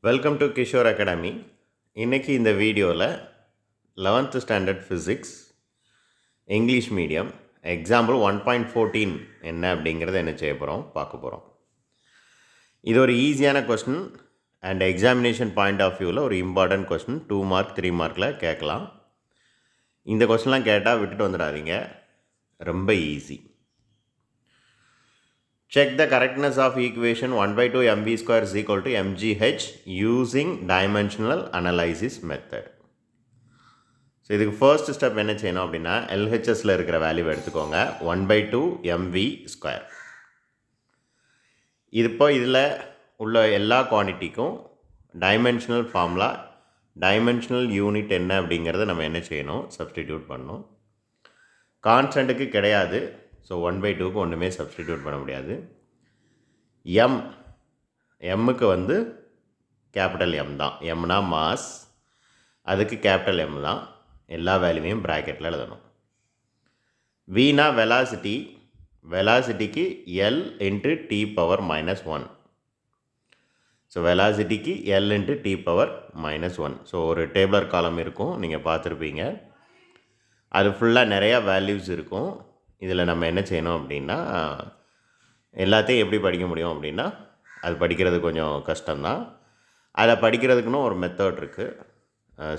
Welcome to Kishore academy. இன்றைக்கி இந்த வீடியோவில் 11th standard physics English medium example 1.14 என்ன அப்படிங்கிறத என்ன செய்ய போகிறோம் பார்க்க போகிறோம். இது ஒரு ஈஸியான question and examination point of வியூவில் ஒரு இம்பார்ட்டன்ட் கொஸ்டின். 2 மார்க் 3 மார்க்கில் கேட்கலாம். இந்த கொஸ்டின்லாம் கேட்டால் விட்டுட்டு வந்துடாதீங்க, ரொம்ப easy. Check the correctness of equation 1/2 mv square is equal to mgh using dimensional analysis method. So இதுக்கு ஃபர்ஸ்ட் ஸ்டெப் என்ன செய்யணும் அப்படின்னா, எல்ஹெச்எஸில் இருக்கிற வேல்யூ எடுத்துக்கோங்க. 1/2 mv ஸ்கொயர். இப்போ இதில் உள்ள எல்லா குவான்டிட்டிக்கும் டைமென்ஷனல் ஃபார்முலா, டைமென்ஷனல் யூனிட் என்ன அப்படிங்கிறத நம்ம என்ன செய்யணும், சப்ஸ்டிடியூட் பண்ணணும். கான்ஸ்டண்ட்டுக்கு கிடையாது, ஸோ 1/2க்கு ஒன்றுமே சப்ஸ்டிடியூட் பண்ண முடியாது. எம்முக்கு வந்து கேபிட்டல் எம் தான். எம்னா மாஸ், அதுக்கு கேபிட்டல் எம் தான். எல்லா வேல்யூவையும் ப்ராக்கெட்டில் எழுதணும். வீனா வெலாசிட்டி, வெலாசிட்டிக்கு L into T power -1. So வெலாசிட்டிக்கு L into T power -1. So ஒரு டேபிளர் காலம் இருக்கும், நீங்கள் பார்த்துருப்பீங்க. அது ஃபுல்லாக நிறையா வேல்யூஸ் இருக்கும். இதில் நம்ம என்ன செய்யணும் அப்படின்னா, எல்லாத்தையும் எப்படி படிக்க முடியும் அப்படின்னா, அது படிக்கிறது கொஞ்சம் கஷ்டம்தான். அதை படிக்கிறதுக்குன்னு ஒரு மெத்தட் இருக்குது.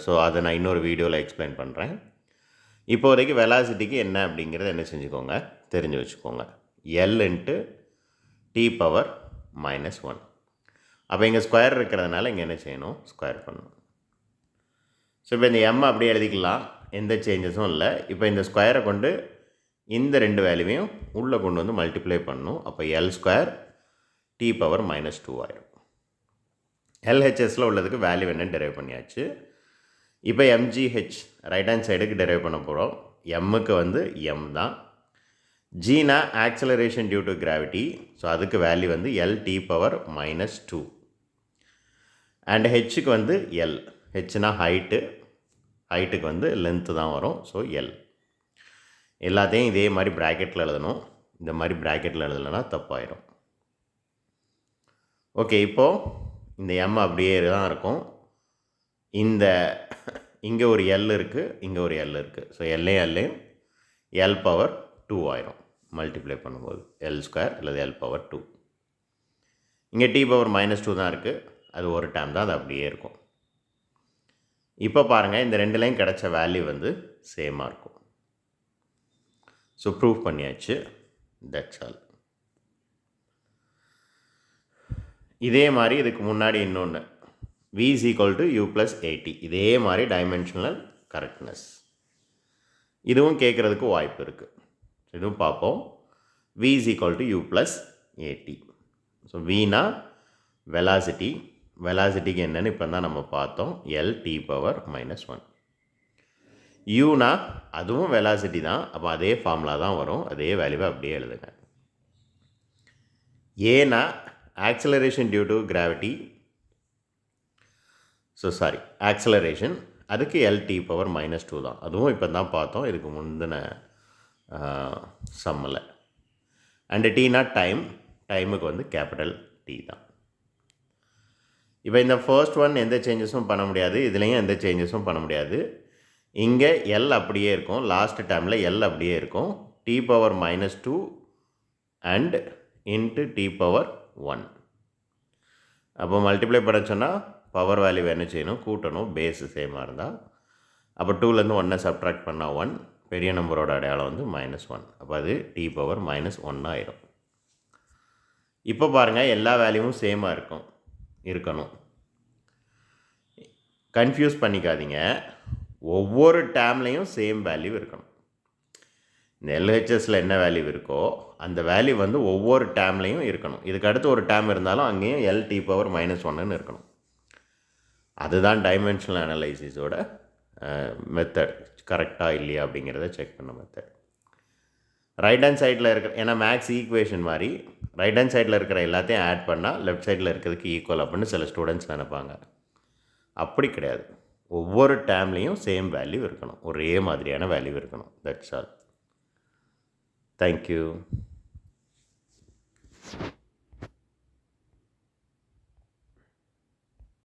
ஸோ அதை நான் இன்னொரு வீடியோவில் எக்ஸ்பிளைன் பண்ணுறேன். இப்போதைக்கு வெலாசிட்டிக்கு என்ன அப்படிங்கிறத என்ன செஞ்சுக்கோங்க, தெரிஞ்சு வச்சுக்கோங்க. L into T power -1. அப்போ இங்கே ஸ்கொயர் இருக்கிறதுனால இங்கே என்ன செய்யணும், ஸ்கொயர் பண்ணணும். ஸோ இப்போ இந்த எம் அப்படியே எழுதிக்கலாம், எந்த சேஞ்சஸும் இல்லை. இப்போ இந்த ஸ்கொயரை கொண்டு இந்த ரெண்டு வேல்யூவையும் உள்ளே கொண்டு வந்து மல்டிப்ளை பண்ணணும். அப்போ எல் ஸ்கொயர் டி பவர் -2 ஆயிடும். எல்ஹெச்எஸில் உள்ளதுக்கு வேல்யூ என்னன்னு டெரைவ் பண்ணியாச்சு. இப்போ எம்ஜிஹெச் ரைட் ஹேண்ட் சைடுக்கு டெரைவ் பண்ண போகிறோம். எம்முக்கு வந்து எம் தான். ஜீனா acceleration due to gravity, so அதுக்கு வேல்யூ வந்து எல் டி பவர் -2. அண்ட் ஹெச்சுக்கு வந்து எல், ஹெச்னா ஹைட்டுக்கு வந்து லென்த்து தான் வரும். So L. எல்லாத்தையும் இதே மாதிரி ப்ராக்கெட்டில் எழுதணும். இந்த மாதிரி ப்ராக்கெட்டில் எழுதலைன்னா தப்பாயிடும். ஓகே, இப்போது இந்த எம் அப்படியே தான் இருக்கும். இங்கே ஒரு எல் இருக்குது, இங்கே ஒரு எல் இருக்குது. ஸோ எல்லையும் எல் பவர் 2 ஆயிரும் மல்டிப்ளை பண்ணும்போது. எல் ஸ்கொயர் அல்லது எல் பவர் 2. இங்கே டி பவர் -2 தான் இருக்குது, அது ஒரு டைம் தான், அது அப்படியே இருக்கும். இப்போ பாருங்கள், இந்த ரெண்டுலேயும் கிடச்ச வேல்யூ வந்து சேமாக இருக்கும். ஸோ ப்ரூவ் பண்ணியாச்சு. That's all. இதே மாதிரி இதுக்கு முன்னாடி இன்னொன்று v is equal to u plus at. இதே மாதிரி டைமென்ஷனல் கரெக்ட்னஸ் இதுவும் கேட்குறதுக்கு வாய்ப்பு இருக்குது. இதுவும் பார்ப்போம். v is equal to u plus at. So vனா வெலாசிட்டி, வெலாசிட்டிக்கு என்னென்னு இப்போ தான் நம்ம பார்த்தோம், எல் டி பவர் -1. யூனா அதுவும் வெலாசிட்டி தான். அப்போ அதே ஃபார்முலா தான் வரும், அதே வேல்யூவை அப்படியே எழுதுங்க. ஏனா acceleration due to gravity, acceleration, அதுக்கு எல் டி பவர் -2 தான். அதுவும் இப்போ தான் பார்த்தோம் இதுக்கு முந்தின சம்மில். அண்டு டீனா டைமுக்கு வந்து கேபிட்டல் டி தான். இப்போ இந்த ஃபர்ஸ்ட் ஒன் எந்த சேஞ்சஸும் பண்ண முடியாது, இதுலேயும் எந்த சேஞ்சஸும் பண்ண முடியாது. இங்கே எல் அப்படியே இருக்கும், லாஸ்ட் டைமில் எல் அப்படியே இருக்கும். T power -2 and into T power 1. அப்போ மல்டிப்ளை பண்ண சொன்னால் பவர் வேல்யூ என்ன செய்யணும், கூட்டணும், பேஸு சேமாக இருந்தால். அப்போ 2லேருந்து 1 சப்ட்ராக்ட் பண்ணால் 1, பெரிய நம்பரோட அடையாளம் வந்து -1. அப்போ அது டி பவர் -1 ஆயிடும். இப்போ பாருங்கள், எல்லா வேல்யூவும் சேமாக இருக்கணும். கன்ஃபியூஸ் பண்ணிக்காதீங்க, ஒவ்வொரு டேர்ம்லேயும் சேம் வேல்யூ இருக்கணும். இந்த எல்ஹெச்எஸில் என்ன வேல்யூ இருக்கோ அந்த வேல்யூ வந்து ஒவ்வொரு டேர்ம்லேயும் இருக்கணும். இதுக்கு அடுத்து ஒரு டேர்ம் இருந்தாலும் அங்கேயும் எல் டி பவர் -1ன்னு இருக்கணும். அதுதான் டைமென்ஷனல் அனலைசிஸோட மெத்தட். கரெக்டாக இல்லையா அப்படிங்கிறத செக் பண்ண மெத்தட். ரைட் ஹேண்ட் சைடில் இருக்கிற, ஏன்னா மேக்ஸ் ஈக்குவேஷன் மாதிரி ரைட் ஹேண்ட் சைடில் இருக்கிற எல்லாத்தையும் ஆட் பண்ணால் லெஃப்ட் சைடில் இருக்கிறதுக்கு ஈக்குவல் அப்படின்னு சில ஸ்டூடெண்ட்ஸ் நினைப்பாங்க. அப்படி கிடையாது. ஒவ்வொரு டேர்ம்லேயும் சேம் வேல்யூ இருக்கணும், ஒரே மாதிரியான வேல்யூ இருக்கணும். That's all. தேங்க்யூ.